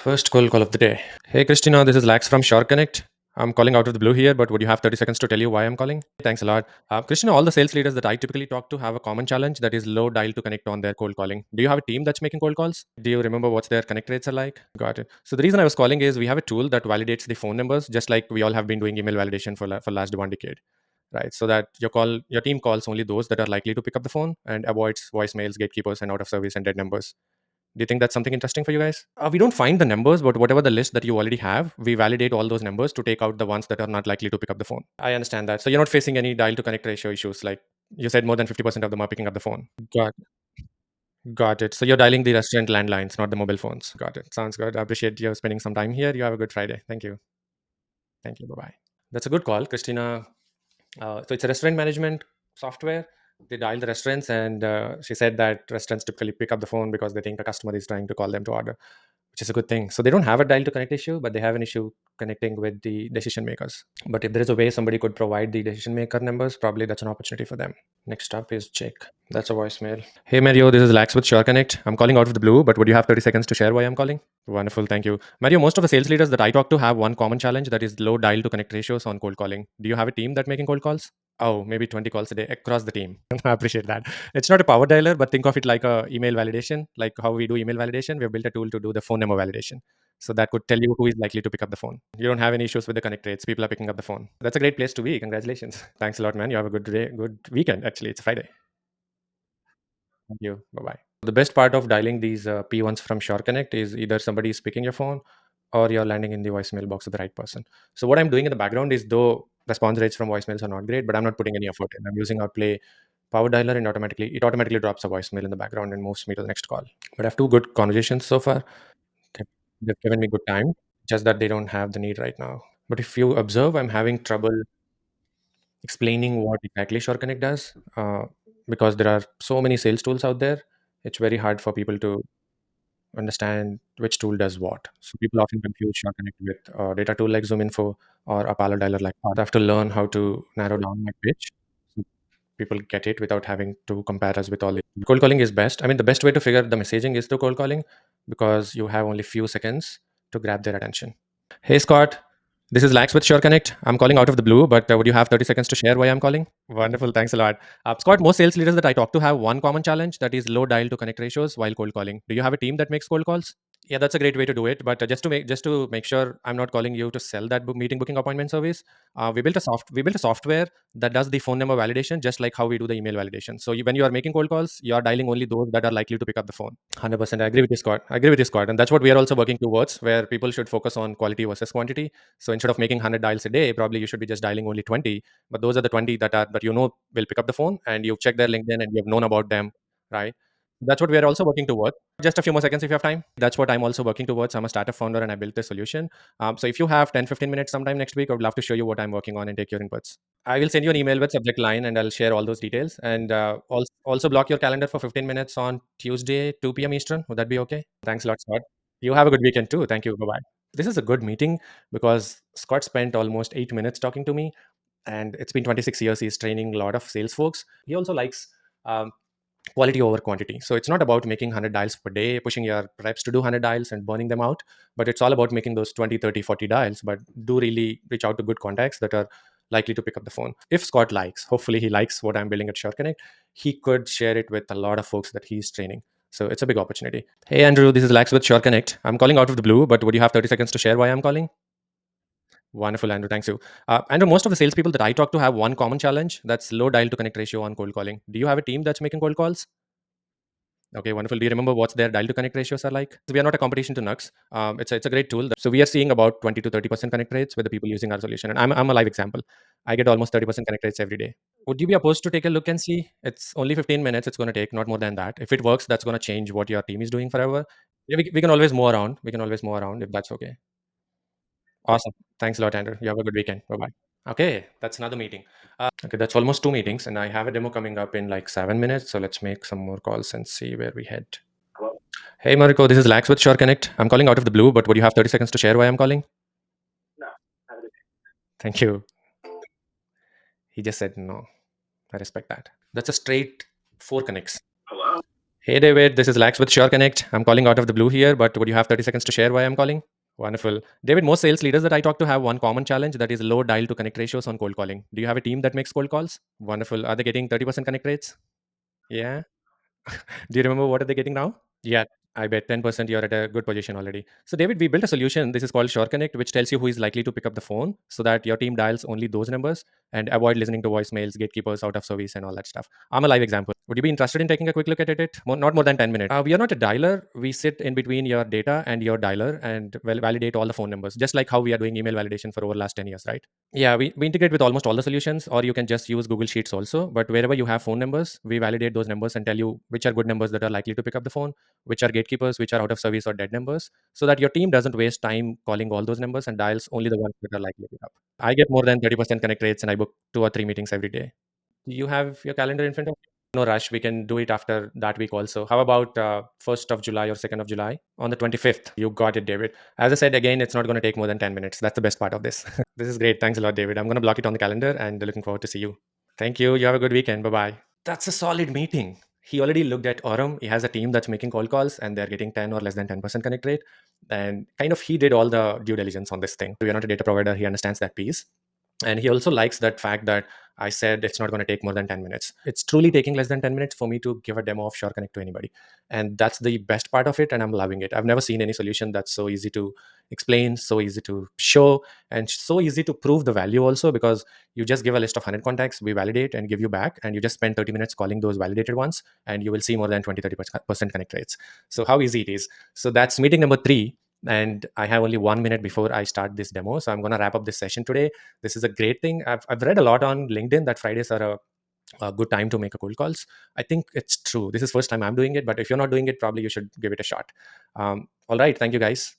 First call of the day. Hey Christina, this is Lax from SureConnect. I'm calling out of the blue here, but would you have 30 seconds to tell you why I'm calling? Thanks a lot. Christina, all the sales leaders that I typically talk to have a common challenge that is low dial to connect on their cold calling. Do you have a team that's making cold calls? Do you remember what their connect rates are like? Got it. So the reason I was calling is we have a tool that validates the phone numbers, just like we all have been doing email validation for last 1 decade, right? So that your team calls only those that are likely to pick up the phone and avoids voicemails, gatekeepers, and out of service and dead numbers. Do you think that's something interesting for you guys? We don't find the numbers, but whatever the list that you already have, we validate all those numbers to take out the ones that are not likely to pick up the phone. I understand that. So you're not facing any dial to connect ratio issues. Like you said, more than 50% of them are picking up the phone. Got it. So you're dialing the restaurant landlines, not the mobile phones. Got it. Sounds good. I appreciate you spending some time here. You have a good Friday. Thank you. Thank you. Bye bye. That's a good call, Christina. So it's a restaurant management software. They dial the restaurants, and she said that restaurants typically pick up the phone because they think a customer is trying to call them to order, which is a good thing. So they don't have a dial to connect issue, but they have an issue connecting with the decision makers. But if there is a way somebody could provide the decision maker numbers, probably that's an opportunity for them. Next up is Jake. That's a voicemail. Hey Mario, this is Lax with SureConnect. I'm calling out of the blue, but would you have 30 seconds to share why I'm calling? Wonderful, thank you. Mario, most of the sales leaders that I talk to have one common challenge that is low dial to connect ratios on cold calling. Do you have a team that making cold calls? Oh, maybe 20 calls a day across the team. I appreciate that. It's not a power dialer, but think of it like a email validation, like how we do email validation. We've built a tool to do the phone number validation. So that could tell you who is likely to pick up the phone. You don't have any issues with the connect rates. People are picking up the phone. That's a great place to be. Congratulations. Thanks a lot, man. You have a good day, good weekend. Actually, it's Friday. Thank you. Bye bye. The best part of dialing these P1s from SureConnect is either somebody is picking your phone or you're landing in the voicemail box of the right person. So what I'm doing in the background is, though response rates from voicemails are not great, but I'm not putting any effort in. I'm using Outplay power dialer, and automatically drops a voicemail in the background and moves me to the next call. But I have two good conversations so far. They've they've given me good time, just that they don't have the need right now. But if you observe, I'm having trouble explaining what exactly SureConnect does, because there are so many sales tools out there. It's very hard for people to understand which tool does what. So people often confuse SureConnect with a data tool like ZoomInfo or a Palo dialer like that. I have to learn how to narrow down my pitch so people get it without having to compare us with all it. Cold calling is best. I mean, the best way to figure the messaging is through cold calling because you have only few seconds to grab their attention. Hey Scott, this is Lax with SureConnect. I'm calling out of the blue, but would you have 30 seconds to share why I'm calling? Wonderful, thanks a lot. Scott, most sales leaders that I talk to have one common challenge that is low dial to connect ratios while cold calling. Do you have a team that makes cold calls? Yeah, that's a great way to do it. But just to make sure I'm not calling you to sell that meeting booking appointment service, we built a software that does the phone number validation just like how we do the email validation. So when you are making cold calls, you are dialing only those that are likely to pick up the phone. 100%. I agree with you, Scott. I agree with you, Scott. And that's what we are also working towards, where people should focus on quality versus quantity. So instead of making 100 dials a day, probably you should be just dialing only 20. But those are the 20 that you know will pick up the phone, and you've checked their LinkedIn and you've known about them, right? That's what we are also working towards. Just a few more seconds if you have time. That's what I'm also working towards. I'm a startup founder and I built this solution. So if you have 10, 15 minutes sometime next week, I would love to show you what I'm working on and take your inputs. I will send you an email with subject line and I'll share all those details. And also block your calendar for 15 minutes on Tuesday, 2 p.m. Eastern. Would that be okay? Thanks a lot, Scott. You have a good weekend too. Thank you. Bye bye. This is a good meeting because Scott spent almost 8 minutes talking to me, and it's been 26 years. He's training a lot of sales folks. He also likes um, quality over quantity. So it's not about making 100 dials per day, pushing your reps to do 100 dials and burning them out, but it's all about making those 20, 30, 40 dials, but do really reach out to good contacts that are likely to pick up the phone. If Scott likes, hopefully he likes what I'm building at SureConnect, he could share it with a lot of folks that he's training. So it's a big opportunity. Hey Andrew, this is Lax with SureConnect. I'm calling out of the blue, but would you have 30 seconds to share why I'm calling? Wonderful, Andrew. Thanks you. Andrew, most of the salespeople that I talk to have one common challenge, that's low dial to connect ratio on cold calling. Do you have a team that's making cold calls? Okay, wonderful. Do you remember what's their dial to connect ratios are like? So we are not a competition to Nooks. It's a great tool. So we are seeing about 20 to 30% connect rates with the people using our solution. And I'm a live example. I get almost 30% connect rates every day. Would you be opposed to take a look and see? It's only 15 minutes. It's going to take, not more than that. If it works, that's going to change what your team is doing forever. Yeah, we can always move around. We can always move around if that's okay. Awesome. Thanks a lot, Andrew. You have a good weekend. Bye bye. Okay, that's another meeting. Okay, that's almost two meetings, and I have a demo coming up in like 7 minutes. So let's make some more calls and see where we head. Hey, Mariko, this is Lax with SureConnect. I'm calling out of the blue, but would you have 30 seconds to share why I'm calling? Thank you. He just said no. I respect that. That's a straight four connects. Hey David, this is Lax with SureConnect. I'm calling out of the blue here, but would you have 30 seconds to share why I'm calling? Wonderful. David, most sales leaders that I talk to have one common challenge, that is low dial to connect ratios on cold calling. Do you have a team that makes cold calls? Wonderful. Are they getting 30% connect rates? Yeah. Do you remember what are they getting now? Yeah, I bet 10% you're at a good position already. So, David, we built a solution. This is called SureConnect, which tells you who is likely to pick up the phone so that your team dials only those numbers and avoid listening to voicemails, gatekeepers, out of service, and all that stuff. I'm a live example. Would you be interested in taking a quick look at it? Not more than 10 minutes. We are not a dialer. We sit in between your data and your dialer and validate all the phone numbers, just like how we are doing email validation for over last 10 years, right? Yeah, we integrate with almost all the solutions, or you can just use Google Sheets also. But wherever you have phone numbers, we validate those numbers and tell you which are good numbers that are likely to pick up the phone, which are gatekeepers, which are out of service or dead numbers, so that your team doesn't waste time calling all those numbers and dials only the ones that are likely to pick up. I get more than 30% connect rates and I book 2 or 3 meetings every day. Do you have your calendar in front of you? No rush. We can do it after that week also. How about 1st of July or 2nd of July? On the 25th. You got it, David. As I said, again, it's not going to take more than 10 minutes. That's the best part of this. This is great. Thanks a lot, David. I'm going to block it on the calendar and looking forward to see you. Thank you. You have a good weekend. Bye bye. That's a solid meeting. He already looked at Orum. He has a team that's making cold calls and they're getting 10 or less than 10% connect rate. And kind of he did all the due diligence on this thing. We are not a data provider. He understands that piece. And he also likes that fact that I said it's not going to take more than 10 minutes. It's truly taking less than 10 minutes for me to give a demo of SureConnect to anybody. And that's the best part of it. And I'm loving it. I've never seen any solution that's so easy to explain, so easy to show, and so easy to prove the value also, because you just give a list of 100 contacts, we validate and give you back, and you just spend 30 minutes calling those validated ones, and you will see more than 20-30% connect rates. So, how easy it is. So, that's meeting number three. And I have only 1 minute before I start this demo. So, I'm going to wrap up this session today. This is a great thing. I've read a lot on LinkedIn that Fridays are a good time to make a cold calls. I think it's true. This is first time I'm doing it, but if you're not doing it, probably you should give it a shot. All right. Thank you, guys.